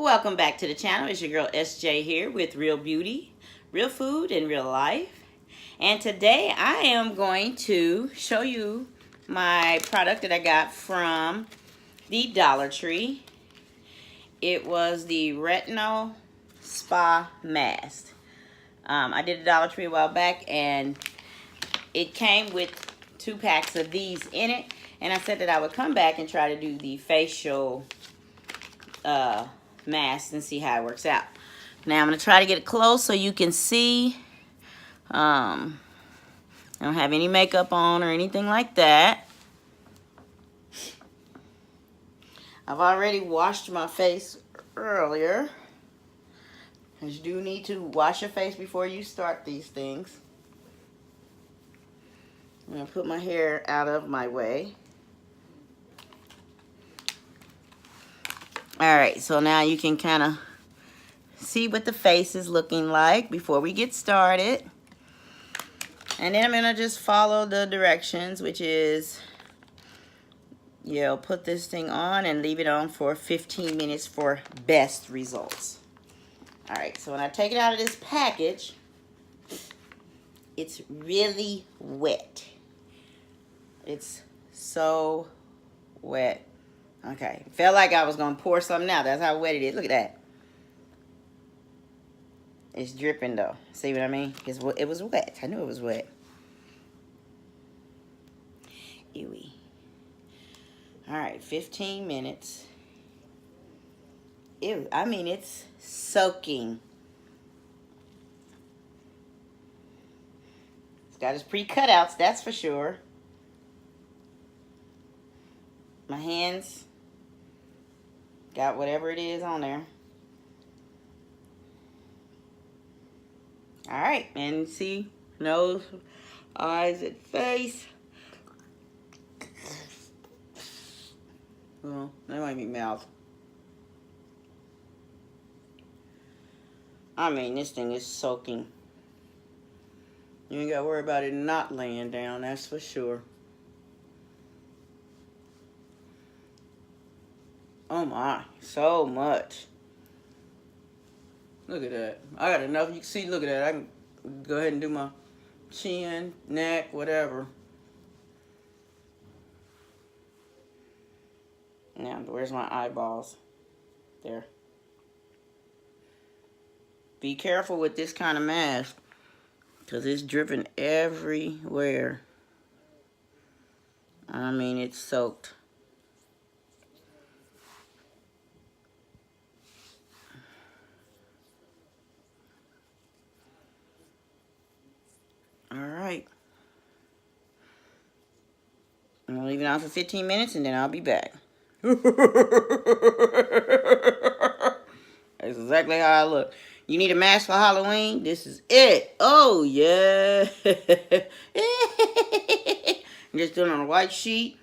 Welcome back to the channel. It's your girl SJ here with Real Beauty, Real Food, and Real Life. And today I am going to show you my product that I got from the Dollar Tree. It was the Retinol Spa Mask. I did the Dollar Tree a while back and it came with 2 packs of these in it. And I said that I would come back and try to do the facial mask and see how it works out. Now I'm going to try to get it close so you can see. I don't have any makeup on or anything like that. I've already washed my face earlier, because you do need to wash your face before you start these things. I'm going to put my hair out of my way. Alright, so now you can kind of see what the face is looking like before we get started. And then I'm going to just follow the directions, which is, put this thing on and leave it on for 15 minutes for best results. Alright, so when I take it out of this package, it's really wet. It's so wet. Okay, felt like I was going to pour something out. That's how wet it is. Look at that. It's dripping though. See what I mean? It was wet. I knew it was wet. Ewy. Alright, 15 minutes. Ew, I mean, it's soaking. It's got its pre-cutouts, that's for sure. My hands got whatever it is on there. Alright, and see, nose, eyes, and face. Well, that might be mouth. I mean, this thing is soaking. You ain't got to worry about it not laying down, that's for sure. Oh my, so much. Look at that. I got enough. You can see, look at that. I can go ahead and do my chin, neck, whatever. Now, where's my eyeballs? There. Be careful with this kind of mask, because it's dripping everywhere. I mean, it's soaked. Alright. I'm going to leave it on for 15 minutes and then I'll be back. That's exactly how I look. You need a mask for Halloween? This is it. Oh, yeah. I'm just doing it on a white sheet.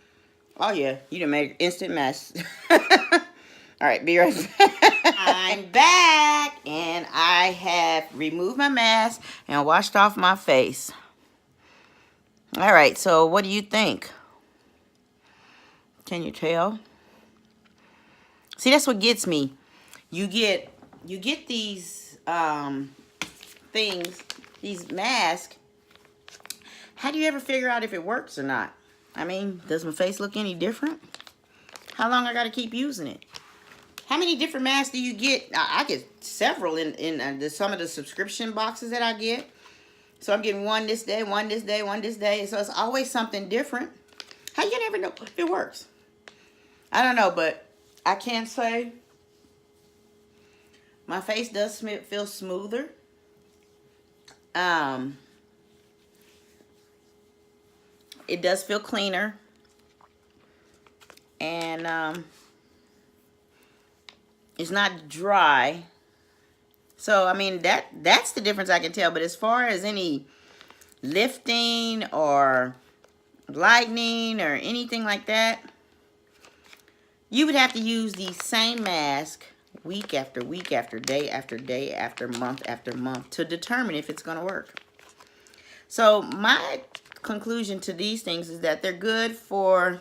Oh, yeah. You done made an instant mess. Alright, be right back. I'm back. And I have removed my mask and washed off my face. Alright, so what do you think? Can you tell? See, that's what gets me. You get these things, these masks. How do you ever figure out if it works or not? I mean, does my face look any different? How long I got to keep using it? How many different masks do you get? I get several in some of the subscription boxes that I get. So I'm getting one this day, one this day, one this day. So it's always something different. How you never know if it works? I don't know, but I can say my face does feel smoother. It does feel cleaner. And it's not dry. So, I mean, that's the difference I can tell. But as far as any lifting or lightening or anything like that, you would have to use the same mask week after week after day after day after month to determine if it's going to work. So, my conclusion to these things is that they're good for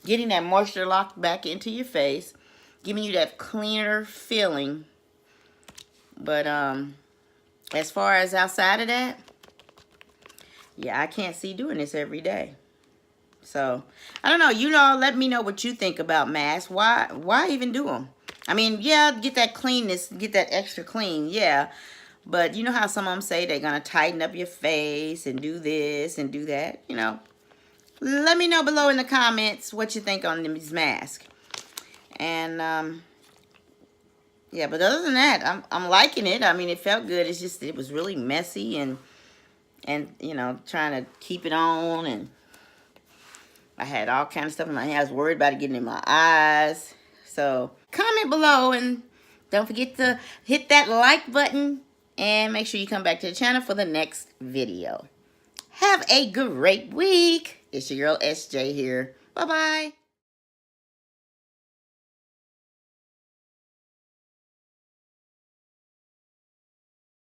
getting that moisture locked back into your face, giving you that cleaner feeling. But as far as outside of that, yeah, I can't see doing this every day. So, I don't know. You know, let me know what you think about masks. Why even do them? I mean, yeah, get that cleanness, get that extra clean, yeah. But you know how some of them say they're going to tighten up your face and do this and do that, you know. Let me know below in the comments what you think on these masks. And, yeah, but other than that, I'm liking it. I mean, it felt good. It's just, it was really messy and you know, trying to keep it on, and I had all kinds of stuff in my hand. I was worried about it getting in my eyes. So comment below, and don't forget to hit that like button, and make sure you come back to the channel for the next video. Have a great week. It's your girl SJ here. Bye-bye.